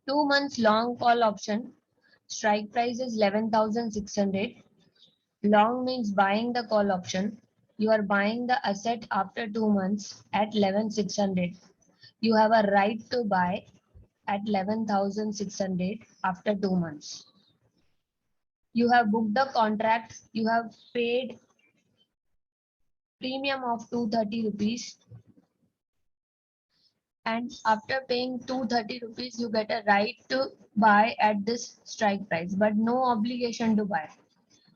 2 months long call option. Strike price is 11,600. Long means buying the call option. You are buying the asset after 2 months at 11,600. You have a right to buy at 11,600 after 2 months. You have booked the contract. You have paid premium of 230 rupees, and after paying 230 rupees you get a right to buy at this strike price, but no obligation to buy.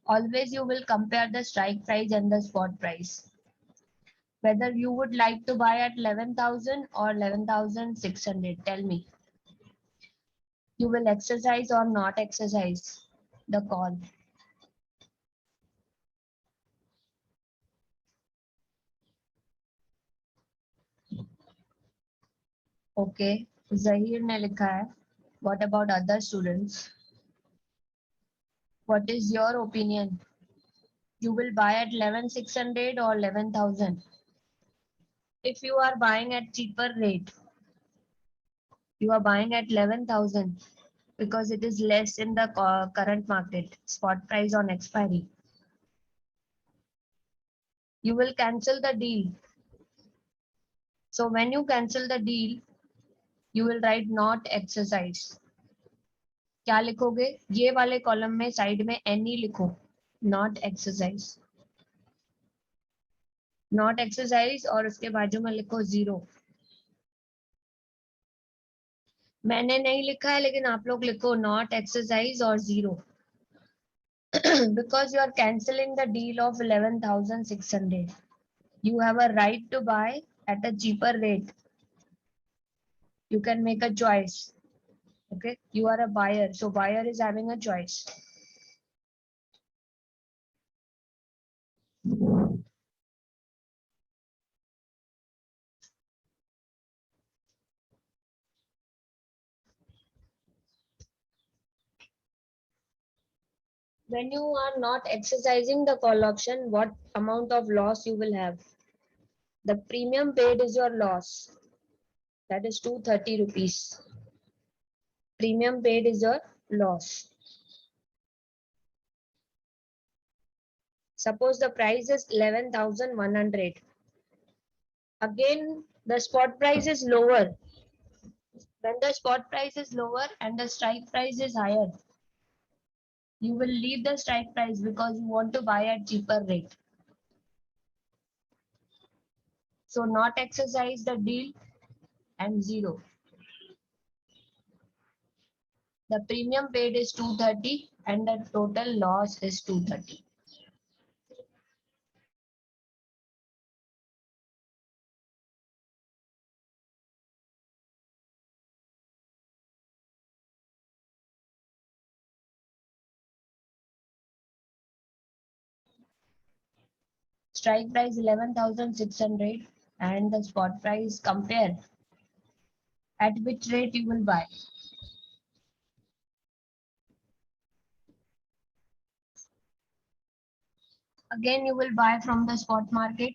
Always you will compare the strike price and the spot price, whether you would like to buy at 11,000 or 11,600. Tell me, you will exercise or not exercise the call? Okay, Zahir ने लिखा है. What about other students? What is your opinion? You will buy at 11,600 or 11,000? If you are buying at cheaper rate, you are buying at 11,000 because it is less in the current market, spot price on expiry. You will cancel the deal. So when you cancel the deal, you will write not exercise. क्या लिखोगे? ये वाले column में side में any लिखो, not exercise. Not exercise और उसके बाजू में लिखो 0. मैंने नहीं लिखा है, लेकिन आप लोग लिखो not exercise और 0. Because you are cancelling the deal of 11,600. You have a right to buy at a cheaper rate. You can make a choice. Okay, you are a buyer, so buyer is having a choice. When you are not exercising the call option, what amount of loss you will have? The premium paid is your loss. That is 230 rupees. Premium paid is your loss. Suppose the price is 11,100. Again, the spot price is lower. When the spot price is lower and the strike price is higher, you will leave the strike price because you want to buy at cheaper rate. So not exercise the deal and 0. The premium paid is 230 and the total loss is 230. Strike price 11,600 and the spot price, compare at which rate you will buy. Again, you will buy from the spot market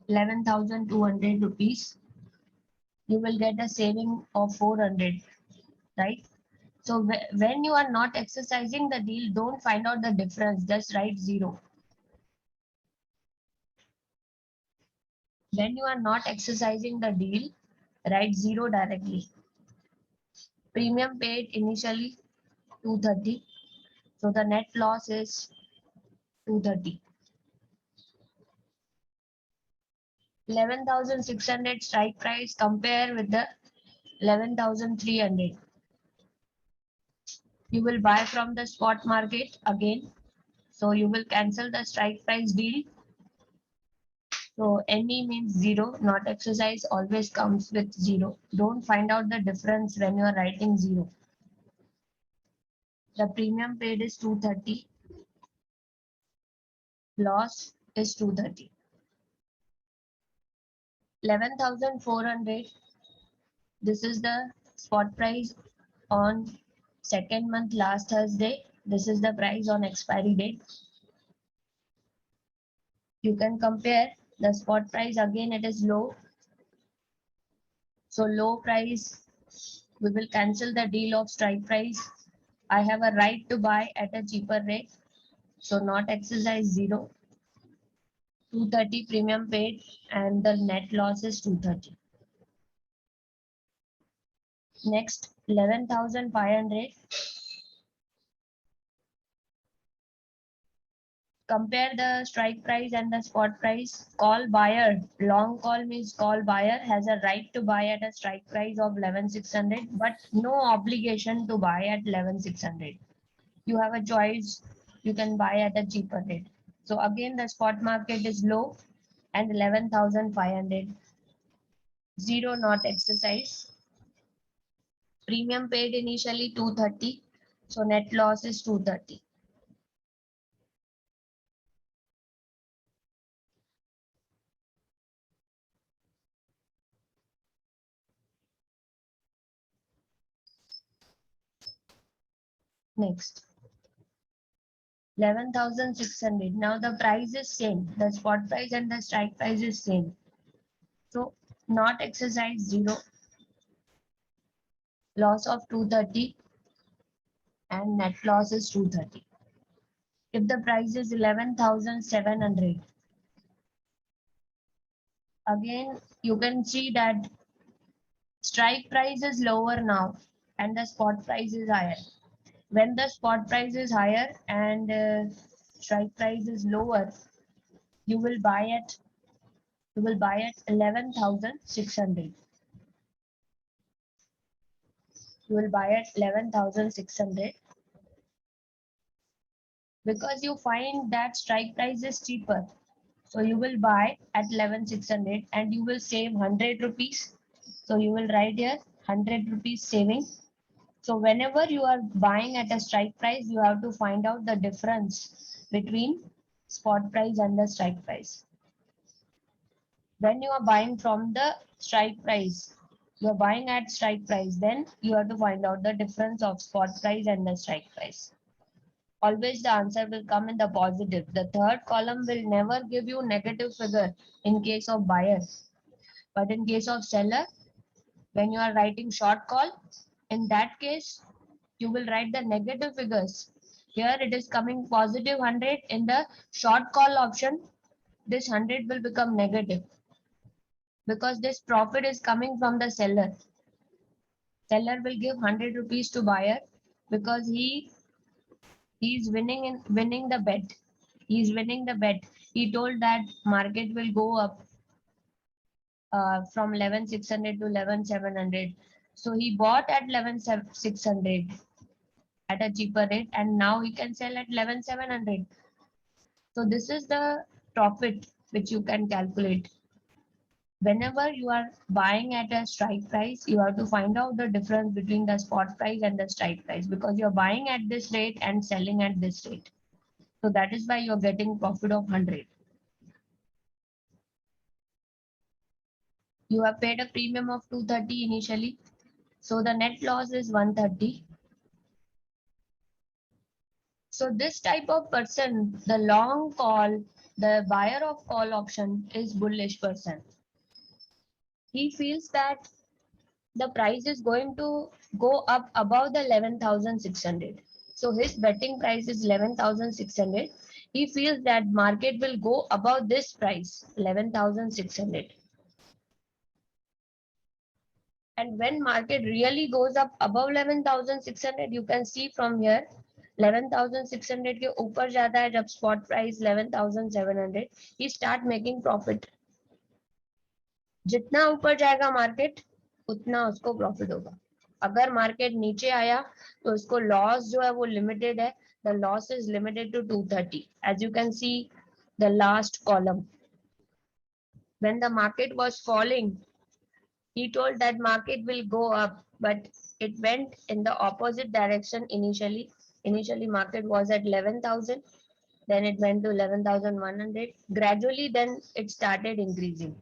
11,200 rupees. You will get a saving of 400, right? So when you are not exercising the deal, don't find out the difference, just write 0. When you are not exercising the deal, write 0 directly. Premium paid initially 230. So the net loss is 230. 11,600 strike price, compare with the 11,300. You will buy from the spot market again. So you will cancel the strike price deal. So any means 0, not exercise always comes with 0. Don't find out the difference when you are writing 0. The premium paid is 230. Loss is 230. 11,400. This is the spot price on second month last Thursday. This is the price on expiry date. You can compare the spot price, again it is low. So low price We will cancel the deal of strike price. I have a right to buy at a cheaper rate. So not exercise 0. 230 premium paid and the net loss is 230. Next, 11,500. Compare the strike price and the spot price. Call buyer. Long call means call buyer has a right to buy at a strike price of 11,600, but no obligation to buy at 11,600. You have a choice. You can buy at a cheaper rate. So again, the spot market is low and 11,500. 0 not exercise. Premium paid initially 230. So net loss is 230. Next, 11,600. Now the price is same. The spot price and the strike price is same. So not exercise 0. Loss of 230 and net loss is 230. If the price is 11,700, again you can see that strike price is lower now and the spot price is higher. When the spot price is higher and strike price is lower, you will buy at 11,600. You will buy at 11,600 because you find that strike price is cheaper. So you will buy at 11,600 and you will save 100 rupees. So you will write here 100 rupees saving. So whenever you are buying at a strike price, you have to find out the difference between spot price and the strike price. When you are buying from the strike price, you are buying at strike price, then you have to find out the difference of spot price and the strike price. Always the answer will come in the positive. The third column will never give you negative figure in case of buyer. But in case of seller, when you are writing short call, in that case, you will write the negative figures. Here it is coming positive 100. In the short call option, this 100 will become negative because this profit is coming from the seller. Seller will give 100 rupees to buyer because he is winning the bet. He is winning the bet. He told that market will go up from 11,600 to 11,700. So he bought at 11,600 at a cheaper rate and now he can sell at 11,700. So this is the profit which you can calculate. Whenever you are buying at a strike price, you have to find out the difference between the spot price and the strike price because you're buying at this rate and selling at this rate. So that is why you're getting profit of 100. You have paid a premium of 230 initially. So the net loss is 130. So this type of person, the long call, the buyer of call option is bullish person. He feels that the price is going to go up above the 11,600. So his betting price is 11,600. He feels that market will go above this price, 11,600. And when market really goes up above 11,600, you can see from here 11,600 के ऊपर जाता है जब spot price 11,700, he start making profit. जितना ऊपर जाएगा market उतना उसको प्रॉफिट होगा. अगर मार्केट नीचे आया तो उसको लॉस जो है वो लिमिटेड है. The loss is limited to 230. As you can see the last column. When the market was falling, he told that market will go up, but it went in the opposite direction initially. Initially market was at 11,000, then it went to 11,100. Gradually then it started increasing.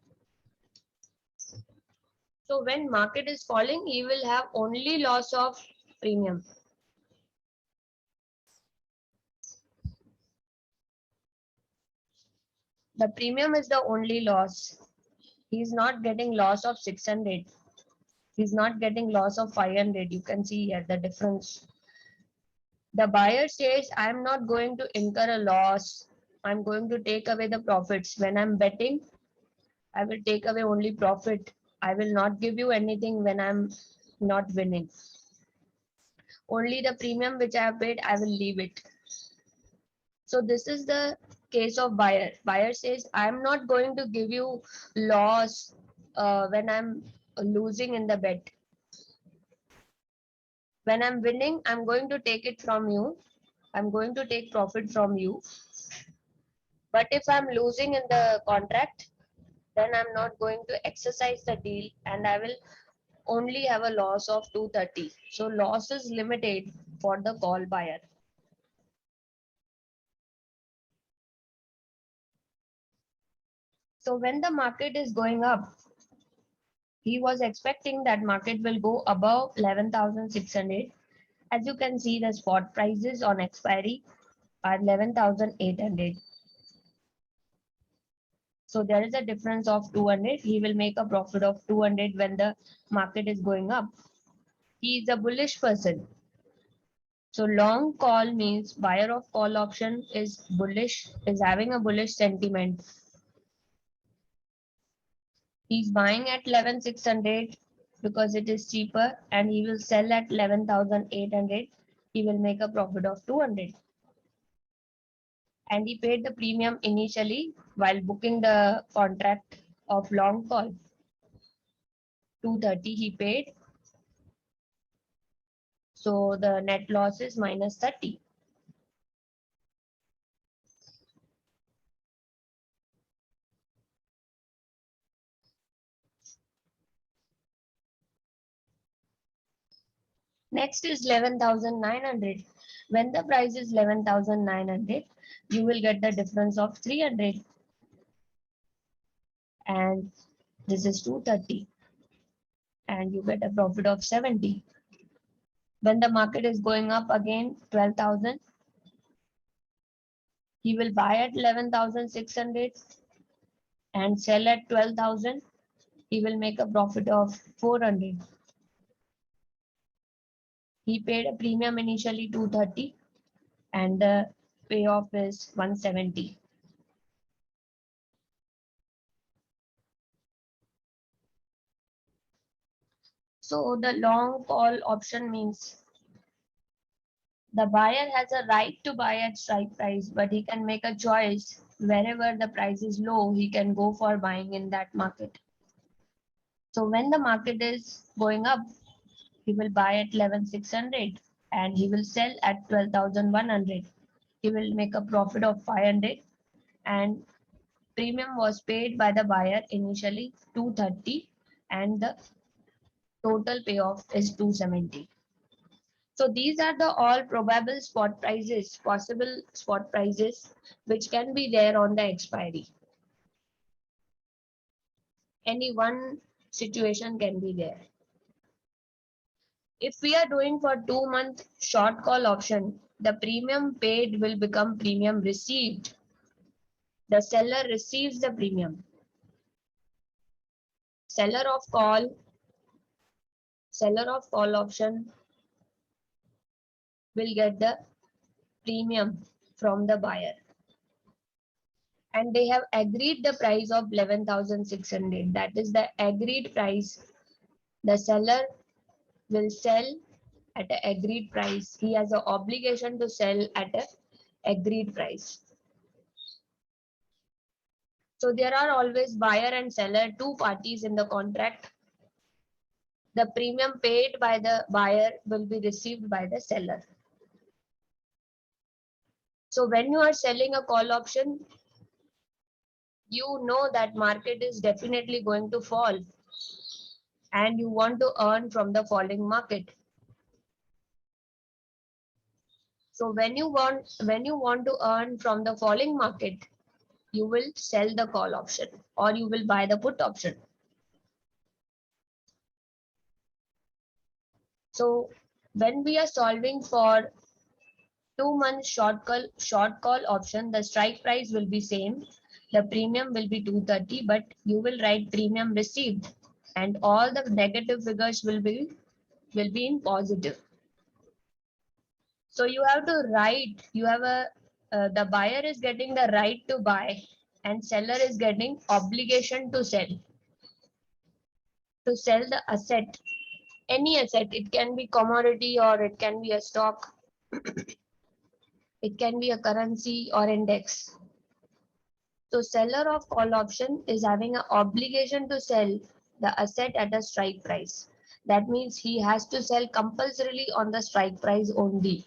So when market is falling, he will have only loss of premium. The premium is the only loss. He is not getting loss of 600. He's not getting loss of 500. You can see here the difference. The buyer says, I'm not going to incur a loss. I'm going to take away the profits. When I'm betting, I will take away only profit. I will not give you anything when I'm not winning. Only the premium which I have paid, I will leave it. So this is the case of buyer. Buyer says, I'm not going to give you loss when I'm losing in the bet. When I'm winning, I'm going to take it from you. I'm going to take profit from you. But if I'm losing in the contract, then I'm not going to exercise the deal and I will only have a loss of 230. So loss is limited for the call buyer. So when the market is going up, he was expecting that market will go above 11,600. As you can see, the spot prices on expiry are 11,800. So there is a difference of 200. He will make a profit of 200 when the market is going up. He is a bullish person. So long call means buyer of call option is bullish, is having a bullish sentiment. He's buying at 11,600 because it is cheaper and he will sell at 11,800. He will make a profit of 200. And he paid the premium initially while booking the contract of long call. 230 he paid. So the net loss is minus 30. Next is 11,900. When the price is 11,900, you will get the difference of 300. And this is 230. And you get a profit of 70. When the market is going up again, 12,000, he will buy at 11,600 and sell at 12,000. He will make a profit of 400. He paid a premium initially 230 and the payoff is 170. So the long call option means the buyer has a right to buy at strike price, but he can make a choice wherever the price is low, he can go for buying in that market. So when the market is going up, he will buy at 11,600 and he will sell at 12,100. He will make a profit of 500 and premium was paid by the buyer initially 230 and the total payoff is 270. So these are the all probable spot prices, possible spot prices, which can be there on the expiry. Any one situation can be there. If we are doing for 2-month short call option, the premium paid will become premium received. The seller receives the premium. Seller of call option will get the premium from the buyer. And they have agreed the price of 11,600. That is the agreed price. The seller will sell at an agreed price. He has an obligation to sell at an agreed price. So there are always buyer and seller, two parties in the contract. The premium paid by the buyer will be received by the seller. So when you are selling a call option, you know that market is definitely going to fall and you want to earn from the falling market. So when you want to earn from the falling market, you will sell the call option or you will buy the put option. So when we are solving for 2-month short call option, the strike price will be same. The premium will be 230, but you will write premium received and all the negative figures will be in positive. So you have to write, you have a the buyer is getting the right to buy and seller is getting obligation to sell the asset, any asset. It can be commodity or it can be a stock, it can be a currency or index. So seller of call option is having an obligation to sell the asset at a strike price. That means he has to sell compulsorily on the strike price only.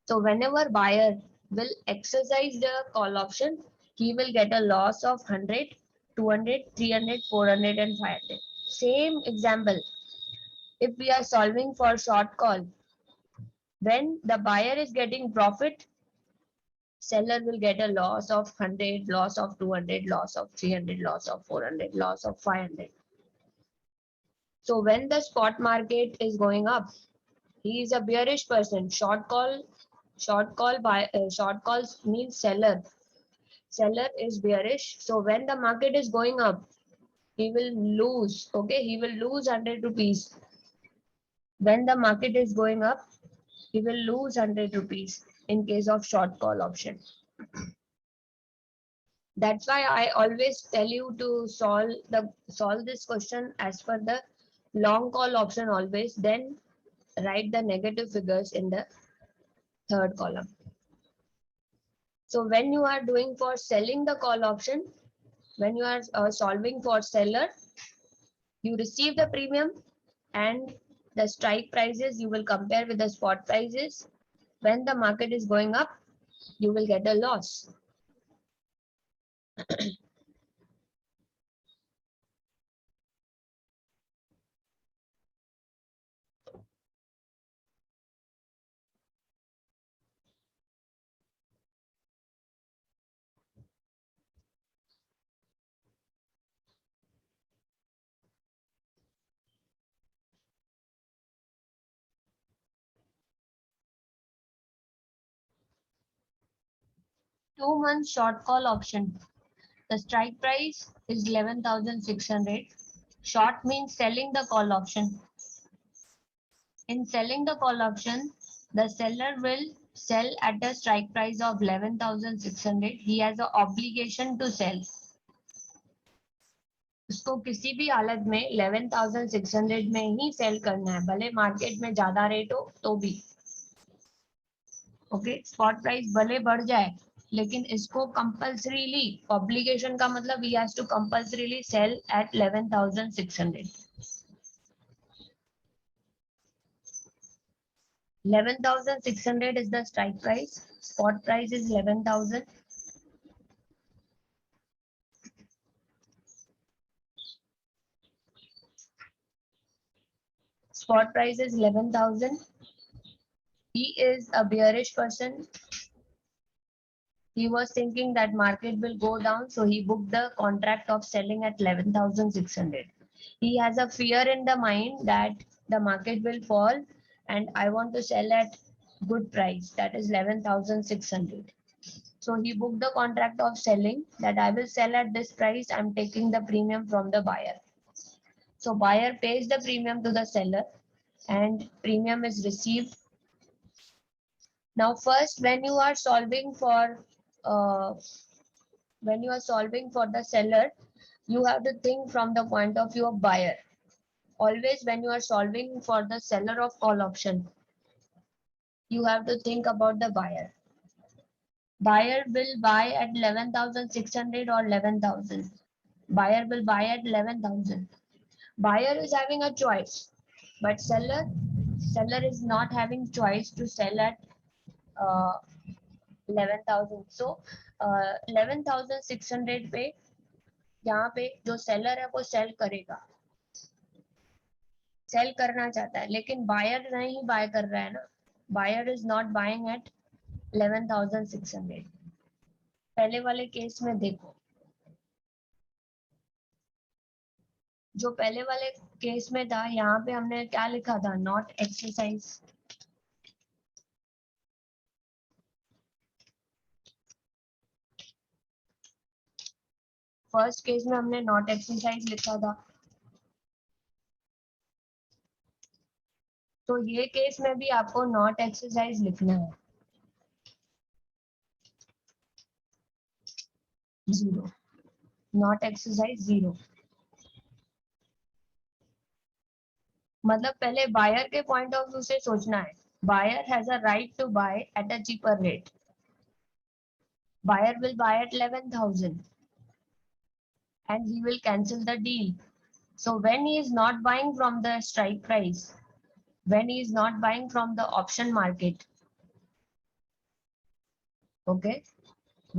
So whenever buyer will exercise the call option, he will get a loss of 100, 200, 300, 400 and 500. Same example. If we are solving for short call, when the buyer is getting profit, seller will get a loss of 100, loss of 200, loss of 300, loss of 400, loss of 500. So when the spot market is going up, he is a bearish person. Short calls means seller. Seller is bearish. So when the market is going up, he will lose. Okay, he will lose 100 rupees. When the market is going up, he will lose 100 rupees in case of short call option. That's why I always tell you to solve this question as per the long call option always, then write the negative figures in the third column. So when you are doing for selling the call option, when you are solving for seller, you receive the premium and the strike prices you will compare with the spot prices. When the market is going up, you will get a loss. 2 months short call option. The strike price is 11,600. Short means selling the call option. In selling the call option, the seller will sell at a strike price of 11,600. He has an obligation to sell. उसको किसी भी हालत में 11,600 में ही cell करना है, भले market में ज्यादा रेट हो तो भी. ओके, स्पॉट प्राइस भले बढ़ जाए लेकिन इसको कंपल्सरीली, ऑब्लिगेशन का मतलब ही has to compulsorily sell at 11,600. 11,600 is the strike price. Spot price is 11,000. Spot price is 11,000. He is a bearish person. He was thinking that market will go down, so he booked the contract of selling at 11,600. He has a fear in the mind that the market will fall and I want to sell at good price, that is 11,600. So he booked the contract of selling that I will sell at this price. I'm taking the premium from the buyer. So buyer pays the premium to the seller and premium is received. Now first, when you are solving for the seller, you have to think from the point of view of buyer. Always when you are solving for the seller of call option, you have to think about the buyer. Buyer will buy at 11,600 or 11,000. Buyer will buy at 11,000. Buyer is having a choice, but seller is not having choice to sell at 11,000. So 11,600 पे यहाँ पे जो seller है वो cell करेगा, cell करना चाहता है, लेकिन बायर नहीं बाय कर रहा है ना. Buyer is not buying at 11,600. पहले वाले केस में देखो, जो पहले वाले केस में था, यहाँ पे हमने क्या लिखा था, नॉट एक्सरसाइज. फर्स्ट केस में हमने नॉट एक्सरसाइज लिखा था. तो ये केस में भी आपको नॉट एक्सरसाइज लिखना है, 0, नॉट एक्सरसाइज 0। मतलब पहले बायर के पॉइंट ऑफ व्यू से सोचना है। Buyer has a right to buy at a cheaper rate. Buyer will buy at 11,000 and he will cancel the deal. So when he is not buying from the strike price, when he is not buying from the option market, okay,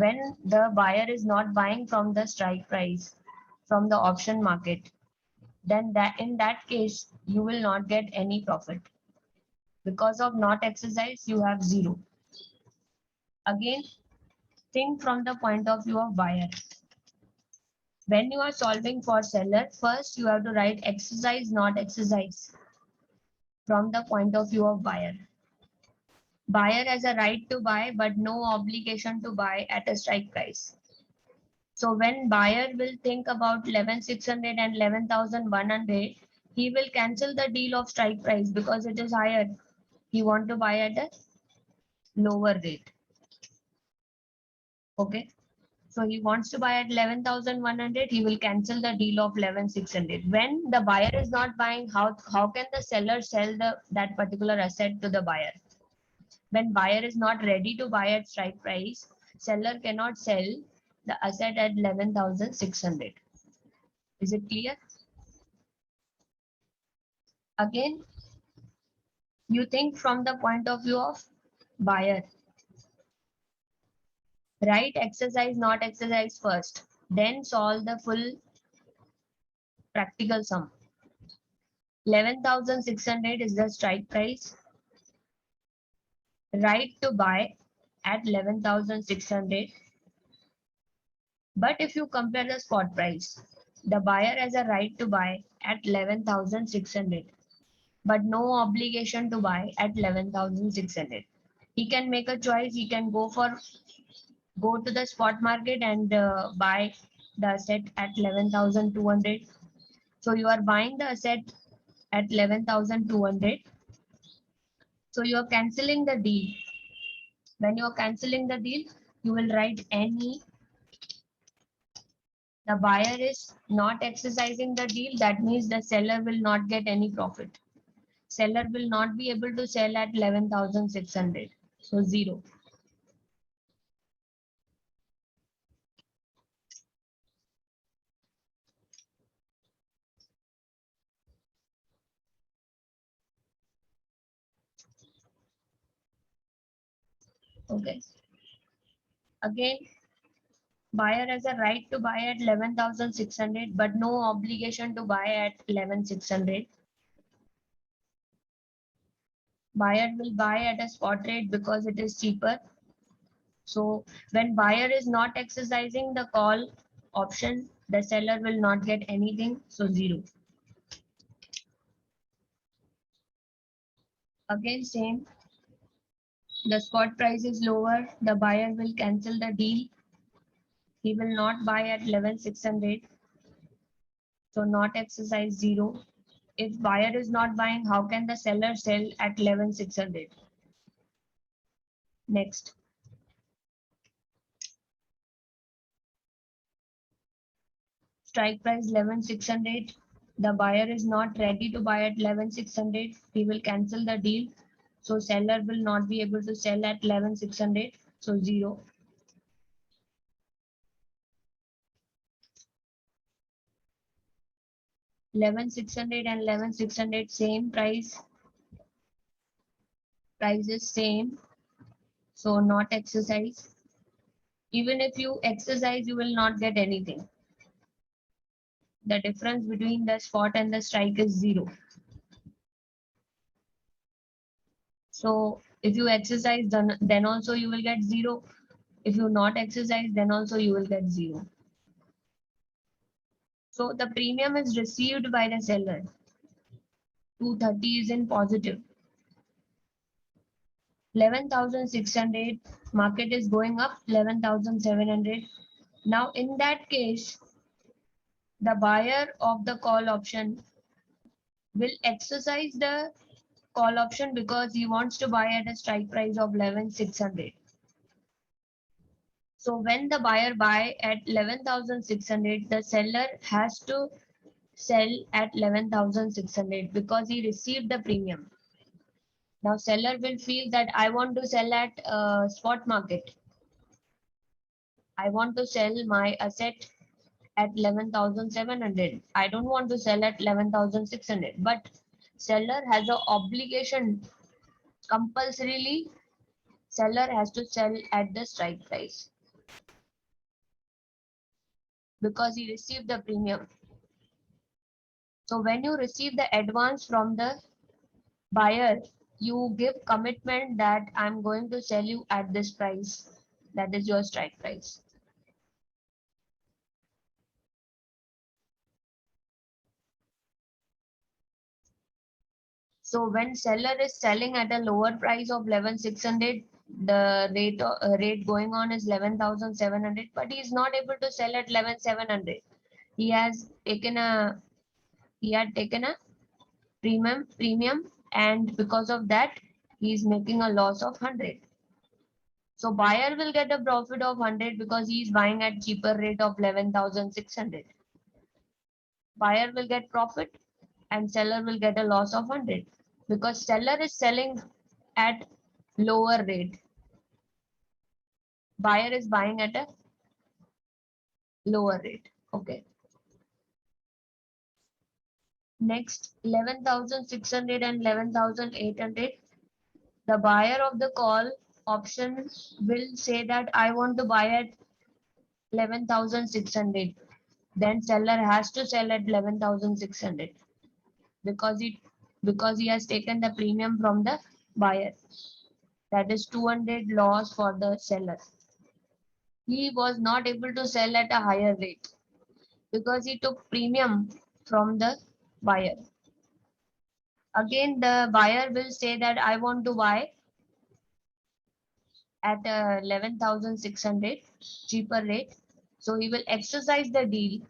when the buyer is not buying from the strike price, from the option market, then that in that case you will not get any profit. Because of not exercise, you have 0. Again, think from the point of view of buyer. When you are solving for seller, first you have to write exercise, not exercise from the point of view of buyer. Buyer has a right to buy, but no obligation to buy at a strike price. So when buyer will think about 11,600 and 11,100, he will cancel the deal of strike price because it is higher. He want to buy at a lower rate. Okay. So he wants to buy at 11,100. He will cancel the deal of 11,600. When the buyer is not buying, how can the seller sell that particular asset to the buyer? When buyer is not ready to buy at strike price, seller cannot sell the asset at 11,600. Is it clear? Again, you think from the point of view of buyer. Write exercise, not exercise first, then solve the full practical sum. 11,600 is the strike price. Right to buy at 11,600. But if you compare the spot price, the buyer has a right to buy at 11,600, but no obligation to buy at 11,600. He can make a choice. He can go to the spot market and buy the asset at 11,200. So you are buying the asset at 11,200. So you are canceling the deal. When you are canceling the deal, you will write any. The buyer is not exercising the deal. That means the seller will not get any profit. Seller will not be able to sell at 11,600. So 0. Okay. Again, buyer has a right to buy at 11,600, but no obligation to buy at 11,600. Buyer will buy at a spot rate because it is cheaper. So when buyer is not exercising the call option, the seller will not get anything. So 0. Again, same. The spot price is lower. The buyer will cancel the deal. He will not buy at 11,600. So not exercise 0. If buyer is not buying, how can the seller sell at 11,600? Next. Strike price 11,600. The buyer is not ready to buy at 11,600. He will cancel the deal. So seller will not be able to sell at 11,600. So 0. 11,600 and 11,600 same price. Price is same. So not exercise. Even if you exercise, you will not get anything. The difference between the spot and the strike is 0. So if you exercise, then also you will get 0. If you not exercise, then also you will get 0. So the premium is received by the seller. 230 is in positive. 11,600, market is going up 11,700. Now in that case, the buyer of the call option will exercise the call option because he wants to buy at a strike price of 11,600. So when the buyer buy at 11,600, the seller has to sell at 11,600 because he received the premium. Now seller will feel that I want to sell at spot market. I want to sell my asset at 11,700. I don't want to sell at 11,600. But seller has an obligation, compulsorily seller has to sell at the strike price because he received the premium. So when you receive the advance from the buyer, you give commitment that I'm going to sell you at this price. That is your strike price. So when seller is selling at a lower price of 11,600, the rate going on is 11,700, but he is not able to sell at 11,700. He has taken a premium, and because of that he is making a loss of 100. So buyer will get a profit of 100 because he is buying at cheaper rate of 11,600. Buyer will get profit and seller will get a loss of 100 because seller is selling at lower rate. Buyer is buying at a lower rate. Okay. Next, 11,600 and 11,800. The buyer of the call option will say that I want to buy at 11,600. Then seller has to sell at 11,600 because he has taken the premium from the buyer. That is 200 loss for the seller. He was not able to sell at a higher rate because he took premium from the buyer. Again, the buyer will say that I want to buy at 11,600 cheaper rate. So he will exercise the deal.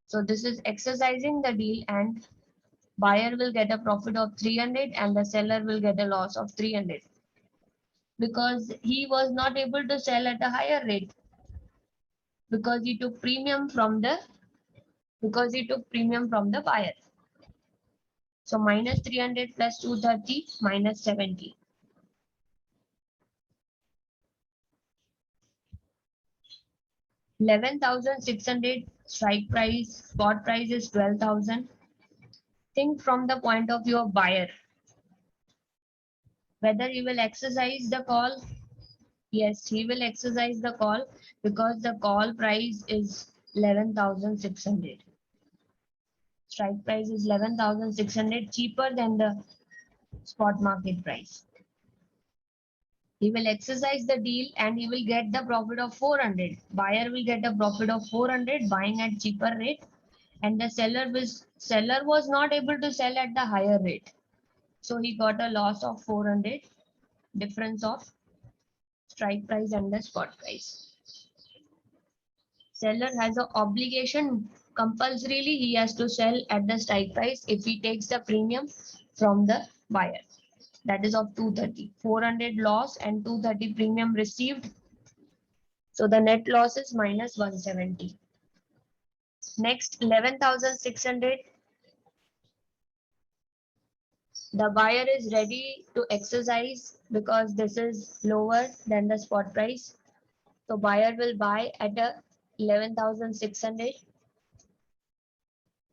So this is exercising the deal, and buyer will get a profit of 300 and the seller will get a loss of 300 because he was not able to sell at a higher rate because he took premium from the buyer. So minus 300 plus 230 minus 70. 11,600 strike price, spot price is 12,000. Think from the point of view of buyer. Whether he will exercise the call. Yes, he will exercise the call because the call price is 11,600. Strike price is 11,600, cheaper than the spot market price. He will exercise the deal and he will get the profit of 400. Buyer will get a profit of 400 buying at cheaper rate, and the seller was not able to sell at the higher rate. So he got a loss of 400, difference of strike price and the spot price. Seller has an obligation, compulsorily he has to sell at the strike price if he takes the premium from the buyer. That is of 230. 400 loss and 230 premium received. So the net loss is minus 170. Next, 11,600. The buyer is ready to exercise because this is lower than the spot price. So buyer will buy at a 11,600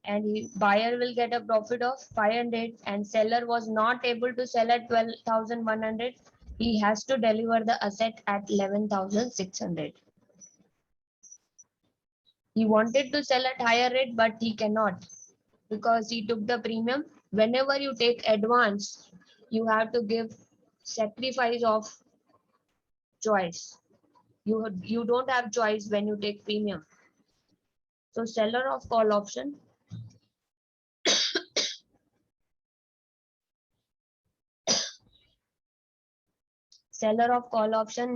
and buyer will get a profit of 500, and seller was not able to sell at 12,100. He has to deliver the asset at 11,600. He wanted to sell at higher rate, but he cannot because he took the premium. Whenever you take advance, you have to give sacrifice of choice. You don't have choice when you take premium. So seller of call option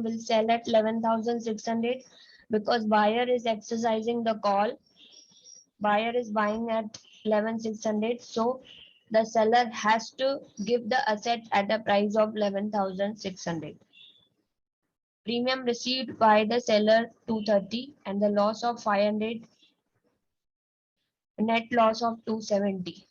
will sell at 11,600 because buyer is exercising the call. Buyer is buying at 11,600. So the seller has to give the asset at a price of 11,600. Premium received by the seller 230 and the loss of 500, net loss of 270.